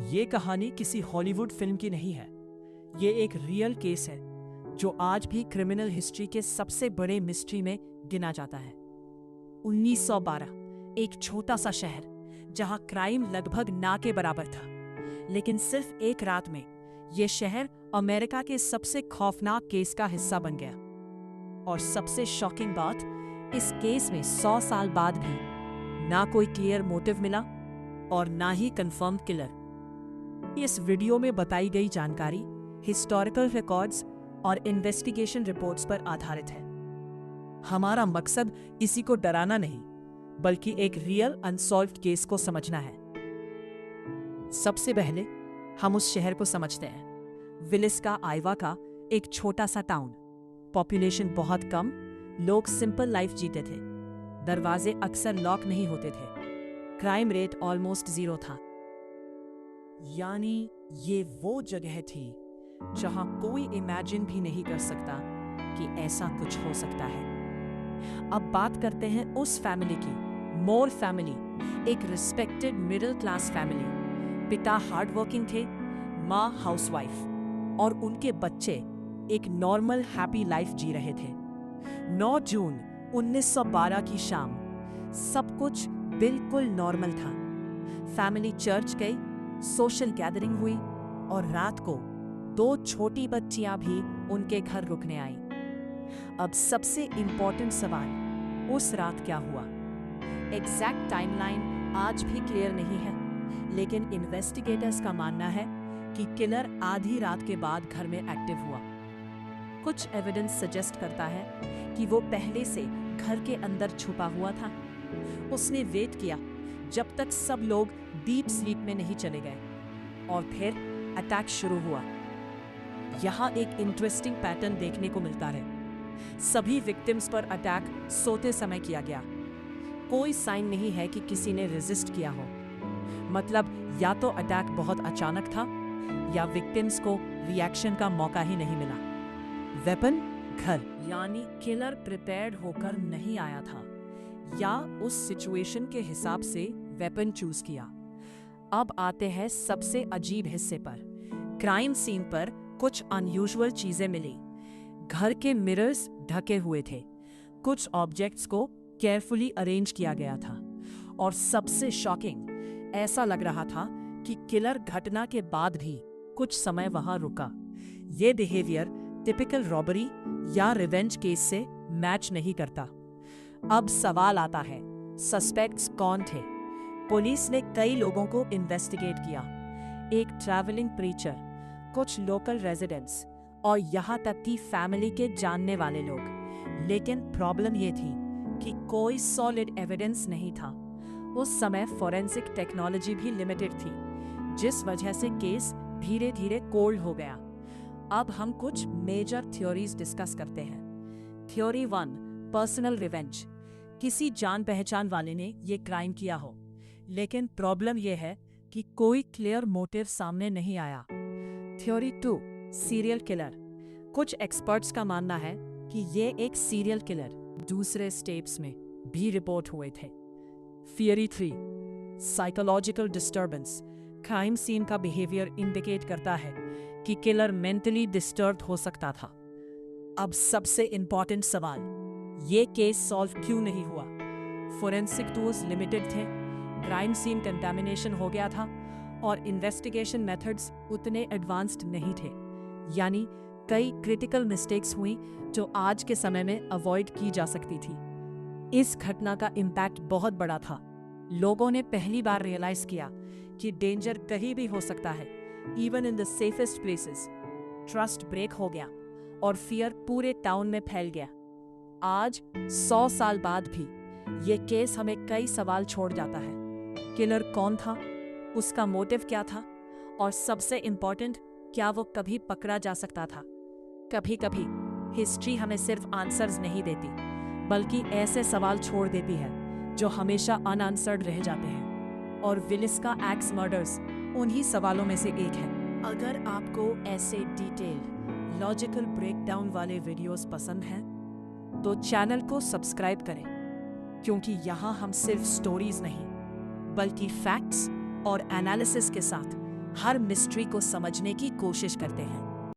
ये कहानी किसी हॉलीवुड फिल्म की नहीं है। ये एक रियल केस है जो आज भी क्रिमिनल हिस्ट्री के सबसे बड़े मिस्ट्री में गिना जाता है। 1912 एक छोटा सा शहर जहां क्राइम लगभग ना के बराबर था, लेकिन सिर्फ एक रात में यह शहर अमेरिका के सबसे खौफनाक केस का हिस्सा बन गया। और सबसे शॉकिंग बात, इस केस में 100 साल बाद भी ना कोई क्लियर मोटिव मिला और ना ही कंफर्म्ड किलर। इस वीडियो में बताई गई जानकारी हिस्टोरिकल रिकॉर्ड्स और इन्वेस्टिगेशन रिपोर्ट्स पर आधारित है। हमारा मकसद किसी को डराना नहीं, बल्कि एक रियल अनसॉल्व्ड केस को समझना है। सबसे पहले हम उस शहर को समझते हैं। विलिस्का, आइवा का एक छोटा सा टाउन। पॉपुलेशन बहुत कम, लोग सिंपल लाइफ जीते थे। दरवाजे अक्सर लॉक नहीं होते थे। क्राइम रेट ऑलमोस्ट 0 था। यानी ये वो जगह थी जहां कोई इमेजिन भी नहीं कर सकता कि ऐसा कुछ हो सकता है। अब बात करते हैं उस फैमिली की, मोर फैमिली, एक रिस्पेक्टेड मिडिल क्लास फैमिली। पिता हार्ड वर्किंग थे, माँ हाउसवाइफ, और उनके बच्चे एक नॉर्मल हैप्पी लाइफ जी रहे थे। 9 जून 1912 की शाम सब कुछ बिल्कुल नॉर्मल था। फैमिली चर्च गई, सोशल गैदरिंग हुई और रात को 2 छोटी बच्चियां भी उनके घर रुकने आईं। अब सबसे इंपॉर्टेंट सवाल, उस रात क्या हुआ? एग्जैक्ट टाइमलाइन आज भी क्लियर नहीं है, लेकिन इन्वेस्टिगेटर्स का मानना है कि किलर आधी रात के बाद घर में एक्टिव हुआ। कुछ एविडेंस सजेस्ट करता है कि वो पहले से घर के अंदर छुपा हुआ था। उसने वेट किया जब तक सब लोग डीप स्लीप में नहीं चले गए, और फिर अटैक शुरू हुआ। यहाँ एक इंटरेस्टिंग पैटर्न देखने को मिलता है। सभी विक्टिम्स पर अटैक सोते समय किया गया। कोई साइन नहीं है कि किसी ने रेजिस्ट किया हो। मतलब या तो अटैक बहुत अचानक था या विक्टिम्स को रिएक्शन का मौका ही नहीं मिला। वेपन घर, यानी किलर प्रिपेयर्ड होकर नहीं आया था या उस सिचुएशन के हिसाब से वेपन चूज किया। अब आते हैं सबसे अजीब हिस्से पर। क्राइम सीन पर कुछ अनयूजुअल चीजें मिली। घर के मिरर्स ढके हुए थे, कुछ ऑब्जेक्ट्स को केयरफुली अरेंज किया गया था, और सबसे शॉकिंग, ऐसा लग रहा था कि किलर घटना के बाद भी कुछ समय वहां रुका। ये बिहेवियर टिपिकल रॉबरी या रिवेंज केस से मैच नहीं करता। अब सवाल आता है, सस्पेक्ट्स कौन थे? पुलिस ने कई लोगों को इन्वेस्टिगेट किया, एक ट्रैवलिंग प्रीचर, कुछ लोकल रेजिडेंट्स और यहाँ तक कि फैमिली के जानने वाले लोग। लेकिन प्रॉब्लम ये थी कि कोई सॉलिड एविडेंस नहीं था। उस समय फॉरेंसिक टेक्नोलॉजी भी लिमिटेड थी, जिस वजह से केस धीरे धीरे कोल्ड हो गया। अब हम कुछ मेजर थ्योरीज डिस्कस करते हैं। Theory 1, personal revenge. किसी जान पहचान वाले ने ये क्राइम किया हो, लेकिन प्रॉब्लम यह है कि कोई क्लियर मोटिव सामने नहीं आया। Theory 2, serial killer. कुछ एक्सपर्ट्स का मानना है कि ये एक सीरियल किलर दूसरे स्टेट्स में भी रिपोर्ट हुए थे। Theory 3, psychological disturbance. Crime scene का बिहेवियर इंडिकेट करता है कि किलर मेंटली डिस्टर्ब हो सकता था। अब सबसे इंपॉर्टेंट सवाल, ये केस सॉल्व क्यों नहीं हुआ? फोरेंसिक टूल्स लिमिटेड थे, क्राइम सीन कंटामिनेशन हो गया था, और इन्वेस्टिगेशन मेथड्स उतने एडवांस्ड नहीं थे। यानी कई क्रिटिकल मिस्टेक्स हुई जो आज के समय में अवॉइड की जा सकती थी। इस घटना का इम्पैक्ट बहुत बड़ा था। लोगों ने पहली बार रियलाइज किया कि डेंजर कहीं भी हो सकता है, even in the safest places. Trust break हो गया और फियर पूरे टाउन में फैल गया। आज 100 साल बाद भी ये केस हमें कई सवाल छोड़ जाता है। किलर कौन था? उसका मोटिव क्या था? और सबसे इंपॉर्टेंट, क्या वो कभी पकड़ा जा सकता था? कभी कभी हिस्ट्री हमें सिर्फ आंसर्स नहीं देती, बल्कि ऐसे सवाल छोड़ देती है जो हमेशा अनआंसर्ड रह जाते हैं। और विलिस्का एक्स मर्डर्स उन्हीं सवालों में से एक है। अगर आपको ऐसे डिटेल, लॉजिकल ब्रेकडाउन वाले वीडियोस पसंद हैं, तो चैनल को सब्सक्राइब करें, क्योंकि यहाँ हम सिर्फ स्टोरीज नहीं, बल्कि फैक्ट्स और एनालिसिस के साथ हर मिस्ट्री को समझने की कोशिश करते हैं।